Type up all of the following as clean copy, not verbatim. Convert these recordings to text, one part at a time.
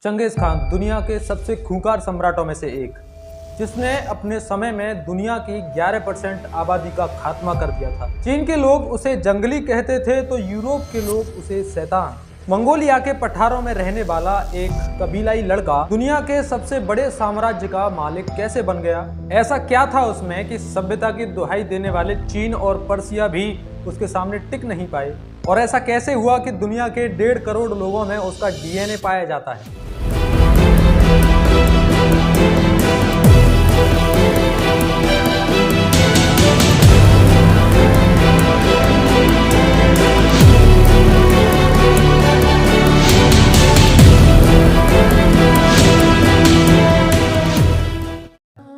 Genghis Khan दुनिया के सबसे खूंखार सम्राटों में से एक, जिसने अपने समय में दुनिया की 11% आबादी का खात्मा कर दिया था। चीन के लोग उसे जंगली कहते थे तो यूरोप के लोग उसे शैतान। मंगोलिया के पठारों में रहने वाला एक कबीलाई लड़का दुनिया के सबसे बड़े साम्राज्य का मालिक कैसे बन गया? ऐसा क्या था उसमें कि सभ्यता की दुहाई देने वाले चीन और पर्सिया भी उसके सामने टिक नहीं पाए? और ऐसा कैसे हुआ कि दुनिया के 1.5 करोड़ लोगों में उसका डीएनए पाया जाता है?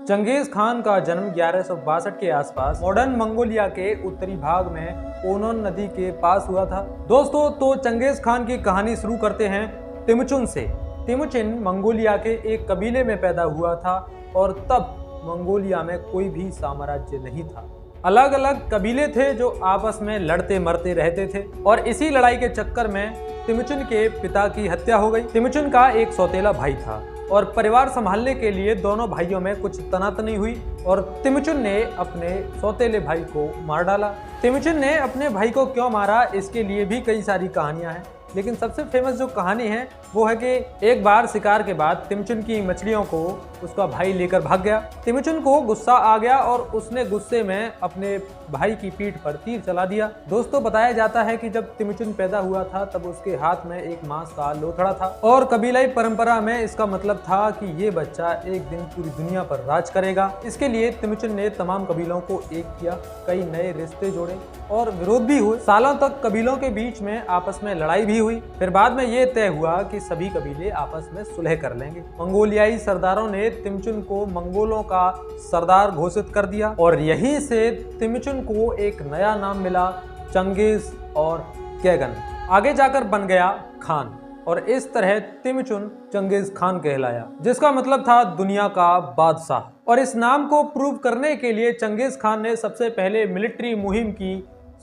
चंगेज खान का जन्म 1162 के आसपास मॉडर्न मंगोलिया के उत्तरी भाग में ओनोन नदी के पास हुआ था। दोस्तों, तो चंगेज खान की कहानी शुरू करते हैं तिमुचुन से। तिमुचिन मंगोलिया के एक कबीले में पैदा हुआ था और तब मंगोलिया में कोई भी साम्राज्य नहीं था। अलग अलग कबीले थे जो आपस में लड़ते मरते रहते थे और इसी लड़ाई के चक्कर में तिमुचिन के पिता की हत्या हो गई। तिमुचिन का एक सौतेला भाई था और परिवार संभालने के लिए दोनों भाइयों में कुछ तनातनी हुई और तिमुचिन ने अपने सौतेले भाई को मार डाला। तिमुचिन ने अपने भाई को क्यों मारा, इसके लिए भी कई सारी कहानियां हैं, लेकिन सबसे फेमस जो कहानी है वो है कि एक बार शिकार के बाद तिमुचिन की मछलियों को उसका भाई लेकर भाग गया। तिमुचिन को गुस्सा आ गया और उसने गुस्से में अपने भाई की पीठ पर तीर चला दिया। दोस्तों, बताया जाता है कि जब तिमुचिन पैदा हुआ था तब उसके हाथ में एक मांस का लोथड़ा था और कबीलाई परंपरा में इसका मतलब था कि ये बच्चा एक दिन पूरी दुनिया पर राज करेगा। इसके लिए तिमुचिन ने तमाम कबीलों को एक किया, कई नए रिश्ते जोड़े और विरोध भी हुए। सालों तक कबीलों के बीच में आपस में लड़ाई भी हुई। फिर बाद में ये तय हुआ कि सभी कबीले आपस में सुलह कर लेंगे। मंगोलियाई सरदारों ने तिमुचिन को मंगोलों का सरदार घोषित कर दिया और यहीं से तिमुचिन को एक नया नाम मिला, चंगेज और कैगन। आगे जाकर बन गया खान और इस तरह तिमुचिन चंगेज खान कहलाया, जिसका मतलब था दुनिया का बादशाह। और इस नाम को प्रूव करने के लिए चंगेज खान ने सबसे पहले मिलिट्री मुहिम की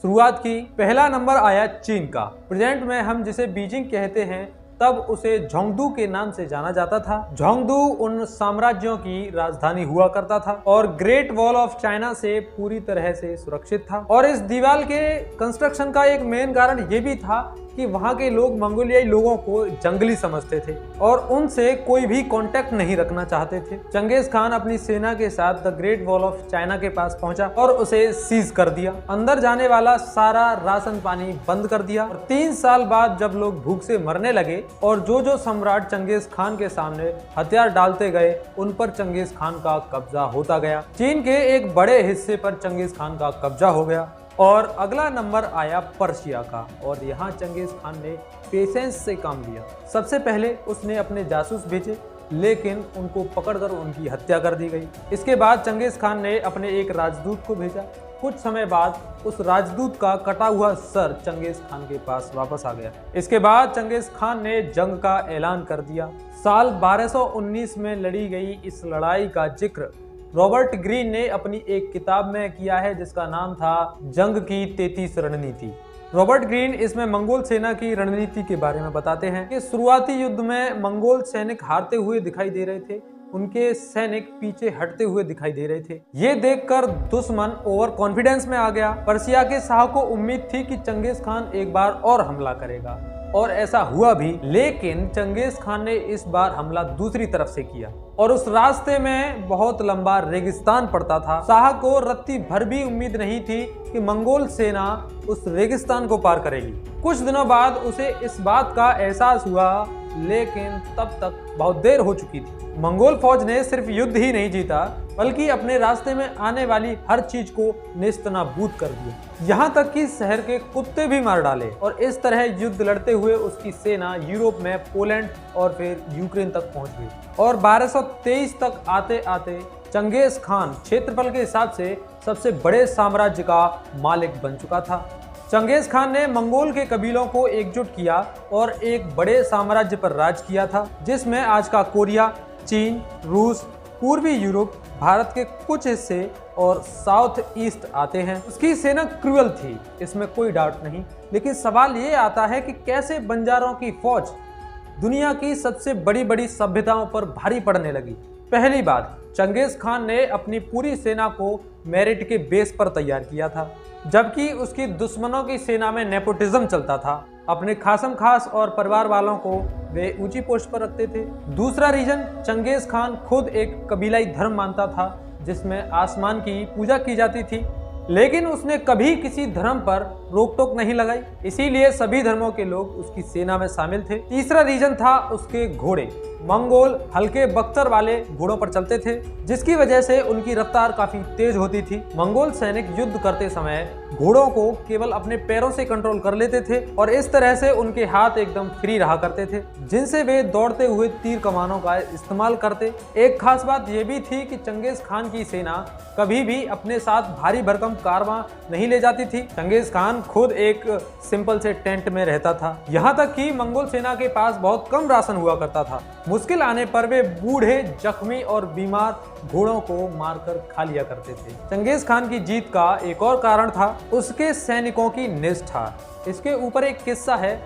शुरुआत की। पहला नंबर आया चीन का। प्रेजेंट में हम जिसे बीजिंग कहते हैं, तब उसे झोंगडू के नाम से जाना जाता था। झोंगडू उन साम्राज्यों की राजधानी हुआ करता था और ग्रेट वॉल ऑफ चाइना से पूरी तरह से सुरक्षित था। और इस दीवार के कंस्ट्रक्शन का एक मेन कारण ये भी था कि वहां के लोग मंगोलियाई लोगों को जंगली समझते थे और उनसे कोई भी कांटेक्ट नहीं रखना चाहते थे। चंगेज खान अपनी सेना के साथ the great wall of China के पास पहुंचा और उसे सीज कर दिया। अंदर जाने वाला सारा राशन पानी बंद कर दिया और 3 साल बाद जब लोग भूख से मरने लगे और जो सम्राट चंगेज खान के सामने हथियार डालते गए, उन पर चंगेज खान का कब्जा होता गया। चीन के एक बड़े हिस्से पर चंगेज खान का कब्जा हो गया और अगला नंबर आया पर्शिया का। और यहाँ चंगेज खान ने पेशेंस से काम लिया। सबसे पहले उसने अपने जासूस भेजे, लेकिन उनको पकड़कर उनकी हत्या कर दी गई। इसके बाद चंगेज खान ने अपने एक राजदूत को भेजा। कुछ समय बाद उस राजदूत का कटा हुआ सर चंगेज खान के पास वापस आ गया। इसके बाद चंगेज खान ने जंग का ऐलान कर दिया। साल 1219 में लड़ी गई इस लड़ाई का जिक्र रॉबर्ट ग्रीन ने अपनी एक किताब में किया है, जिसका नाम था जंग की 33 रणनीति। रॉबर्ट ग्रीन इसमें मंगोल सेना की रणनीति के बारे में बताते हैं कि शुरुआती युद्ध में मंगोल सैनिक हारते हुए दिखाई दे रहे थे, उनके सैनिक पीछे हटते हुए दिखाई दे रहे थे। ये देखकर दुश्मन ओवर कॉन्फिडेंस में आ गया। पर्सिया के शाह को उम्मीद थी कि चंगेज खान एक बार और हमला करेगा और ऐसा हुआ भी, लेकिन चंगेज खान ने इस बार हमला दूसरी तरफ से किया और उस रास्ते में बहुत लंबा रेगिस्तान पड़ता था। शाह को रत्ती भर भी उम्मीद नहीं थी कि मंगोल सेना उस रेगिस्तान को पार करेगी। कुछ दिनों बाद उसे इस बात का एहसास हुआ, लेकिन तब तक बहुत देर हो चुकी थी। मंगोल फौज ने सिर्फ युद्ध ही नहीं जीता, बल्कि अपने रास्ते में आने वाली हर चीज को नेस्तनाबूद कर दिया। यहाँ तक कि शहर के कुत्ते भी मार डाले और इस तरह युद्ध लड़ते हुए उसकी सेना यूरोप में पोलैंड और फिर यूक्रेन तक पहुंच गई। और 1223 तक आते आते चंगेज खान क्षेत्रफल के हिसाब से सबसे बड़े साम्राज्य का मालिक बन चुका था। चंगेज खान ने मंगोल के कबीलों को एकजुट किया और एक बड़े साम्राज्य पर राज किया था, जिसमें आज का कोरिया, चीन, रूस, पूर्वी यूरोप, भारत के कुछ हिस्से और साउथ ईस्ट आते हैं। उसकी सेना क्रूअल थी, इसमें कोई डाउट नहीं, लेकिन सवाल ये आता है कि कैसे बंजारों की फौज दुनिया की सबसे बड़ी बड़ी सभ्यताओं पर भारी पड़ने लगी। पहली बात, चंगेज खान ने अपनी पूरी सेना को मेरिट के बेस पर तैयार किया था, जबकि उसकी दुश्मनों की सेना में नेपोटिज्म चलता था। अपने खासम खास और परिवार वालों को वे ऊंची पोस्ट पर रखते थे। दूसरा रीजन, चंगेज खान खुद एक कबीलाई धर्म मानता था जिसमें आसमान की पूजा की जाती थी, लेकिन उसने कभी किसी धर्म पर रोक टोक नहीं लगाई, इसीलिए सभी धर्मों के लोग उसकी सेना में शामिल थे। तीसरा रीजन था उसके घोड़े। मंगोल हल्के बख्तर वाले घोड़ों पर चलते थे, जिसकी वजह से उनकी रफ्तार काफी तेज होती थी। मंगोल सैनिक युद्ध करते समय घोड़ों को केवल अपने पैरों से कंट्रोल कर लेते थे और इस तरह से उनके हाथ एकदम फ्री रहा करते थे, जिनसे वे दौड़ते हुए तीर कमानों का इस्तेमाल करते। एक खास बात यह भी थी कि चंगेज खान की सेना कभी भी अपने साथ भारी भरकम कारवां नहीं ले जाती थी। चंगेज खान खुद एक सिंपल से टेंट में रहता था। यहाँ तक कि मंगोल सेना के पास बहुत कम राशन हुआ करता था। मुश्किल आने पर वे बूढ़े, जख्मी और बीमार घोड़ों को मारकर खा लिया करते थे। चंगेज खान की जीत का एक और कारण था उसके सैनिकों की निष्ठा। इसके ऊपर एक किस्सा है।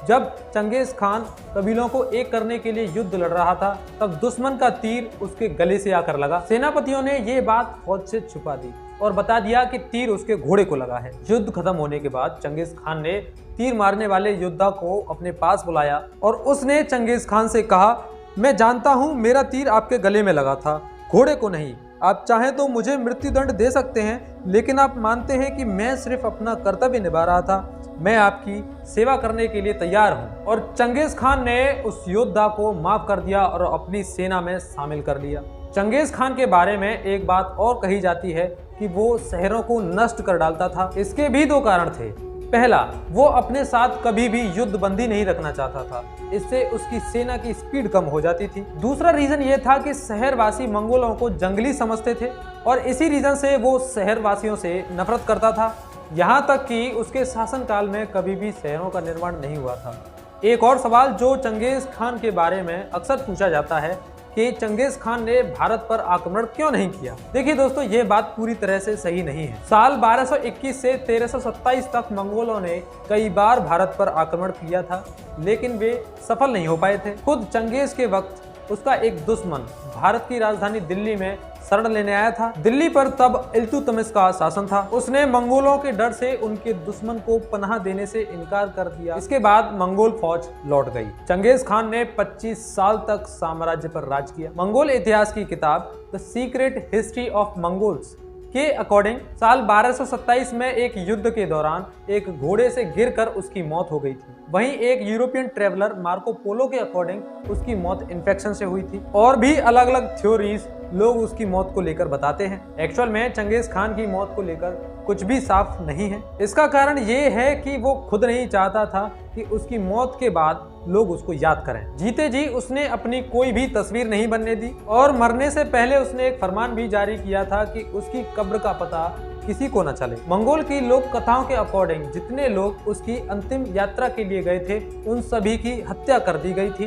जब चंगेज खान कबीलों को एक करने के लिए युद्ध लड़ रहा था, तब दुश्मन का तीर उसके गले से आकर लगा। सेनापतियों ने ये बात फौज से छुपा दी और बता दिया कि तीर उसके घोड़े को लगा है। युद्ध खत्म होने के बाद चंगेज खान ने तीर मारने वाले योद्धा को अपने पास बुलाया और उसने चंगेज खान से कहा, मैं जानता हूँ मेरा तीर आपके गले में लगा था, घोड़े को नहीं। आप चाहें तो मुझे मृत्युदंड दे सकते हैं, लेकिन आप मानते हैं कि मैं सिर्फ अपना कर्तव्य निभा रहा था। मैं आपकी सेवा करने के लिए तैयार हूं। और चंगेज खान ने उस योद्धा को माफ कर दिया और अपनी सेना में शामिल कर लिया। चंगेज खान के बारे में एक बात और कही जाती है कि वो शहरों को नष्ट कर डालता था। इसके भी दो कारण थे। पहला, वो अपने साथ कभी भी युद्ध बंदी नहीं रखना चाहता था, इससे उसकी सेना की स्पीड कम हो जाती थी। दूसरा रीजन ये था कि शहरवासी मंगोलों को जंगली समझते थे और इसी रीजन से वो शहरवासियों से नफरत करता था। यहाँ तक कि उसके शासनकाल में कभी भी शहरों का निर्माण नहीं हुआ था। एक और सवाल जो चंगेज खान के बारे में अक्सर पूछा जाता है कि चंगेज खान ने भारत पर आक्रमण क्यों नहीं किया। देखिए दोस्तों, ये बात पूरी तरह से सही नहीं है। साल 1221 से 1327 तक मंगोलों ने कई बार भारत पर आक्रमण किया था, लेकिन वे सफल नहीं हो पाए थे। खुद चंगेज के वक्त उसका एक दुश्मन भारत की राजधानी दिल्ली में शरण लेने आया था। दिल्ली पर तब इल्तुतमिश का शासन था। उसने मंगोलों के डर से उनके दुश्मन को पनाह देने से इनकार कर दिया। इसके बाद मंगोल फौज लौट गई। चंगेज खान ने 25 साल तक साम्राज्य पर राज किया। मंगोल इतिहास की किताब the secret history of Mongols के अकॉर्डिंग साल 1227 में एक युद्ध के दौरान एक घोड़े से गिरकर उसकी मौत हो गई थी। वहीं एक यूरोपियन ट्रेवलर मार्को पोलो के अकॉर्डिंग उसकी मौत इन्फेक्शन से हुई थी। और भी अलग अलग थ्योरीज लोग उसकी मौत को लेकर बताते हैं। एक्चुअल में चंगेज खान की मौत को लेकर कुछ भी साफ नहीं है। इसका कारण ये है कि वो खुद नहीं चाहता था कि उसकी मौत के बाद लोग उसको याद करें। जीते जी उसने अपनी कोई भी तस्वीर नहीं बनने दी और मरने से पहले उसने एक फरमान भी जारी किया था कि उसकी कब्र का पता किसी को न चले। मंगोल की लोक कथाओं के अकॉर्डिंग जितने लोग उसकी अंतिम यात्रा के लिए गए थे, उन सभी की हत्या कर दी गई थी,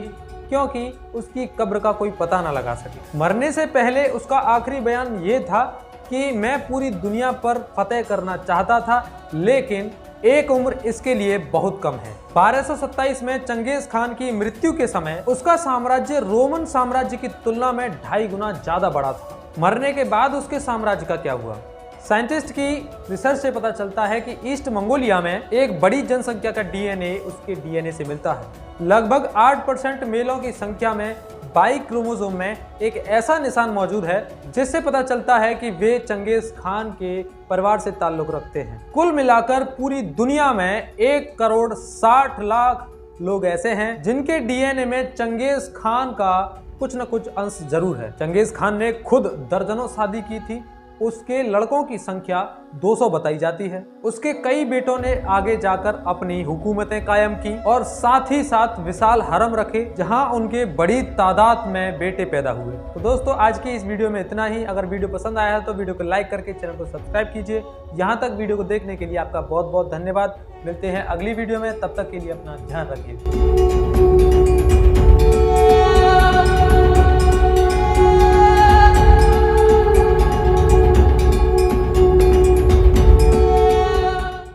क्योंकि उसकी कब्र का कोई पता न लगा सके। मरने से पहले उसका आखिरी बयान ये था कि मैं पूरी दुनिया पर फतेह करना चाहता था, लेकिन एक उम्र इसके लिए बहुत कम है। 1227 में चंगेज खान की मृत्यु के समय उसका साम्राज्य रोमन साम्राज्य की तुलना में 2.5 गुना ज्यादा बड़ा था। मरने के बाद उसके साम्राज्य का क्या हुआ? साइंटिस्ट की रिसर्च से पता चलता है कि ईस्ट मंगोलिया में एक बड़ी जनसंख्या का डीएनए उसके डीएनए से मिलता है। लगभग 8% मेलों की संख्या में बाई क्रोमोसोम में एक ऐसा निशान मौजूद है जिससे पता चलता है कि वे चंगेज खान के परिवार से ताल्लुक रखते हैं। कुल मिलाकर पूरी दुनिया में 1,60,00,000 लोग ऐसे हैं जिनके डीएनए में चंगेज खान का कुछ न कुछ अंश जरूर है। चंगेज खान ने खुद दर्जनों शादी की थी। उसके लड़कों की संख्या 200 बताई जाती है। उसके कई बेटों ने आगे जाकर अपनी हुकूमतें कायम की और साथ ही साथ विशाल हरम रखे, जहां उनके बड़ी तादाद में बेटे पैदा हुए। तो दोस्तों, आज की इस वीडियो में इतना ही। अगर वीडियो पसंद आया है तो वीडियो को लाइक करके चैनल को सब्सक्राइब कीजिए। यहाँ तक वीडियो को देखने के लिए आपका बहुत बहुत धन्यवाद। मिलते हैं अगली वीडियो में, तब तक के लिए अपना ध्यान रखिए।